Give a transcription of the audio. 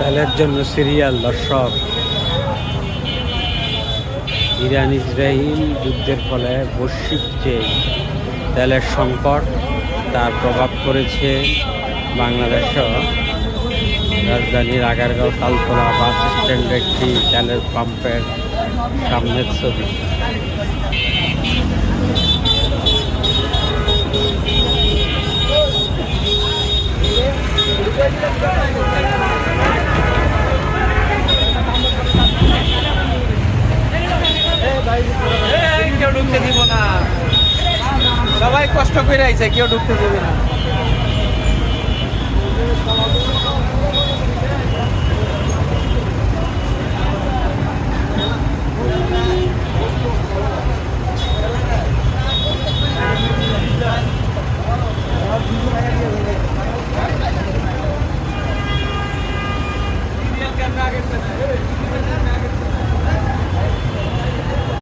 তেলের জন্য সিরিয়াল দর্শক। ইরান ইসরায়েল যুদ্ধের ফলে বৈশ্বিক যে তেলের সংকট তার প্রভাব পড়েছে বাংলাদেশও। রাজধানীর আগারগাঁও তালতলা বাস স্ট্যান্ডে একটি তেলের পাম্পের সামনের ছবি। কেউ ঢুকতে দিব না, সবাই কষ্ট করে আইছে, কেউ ঢুকতে দেবে না।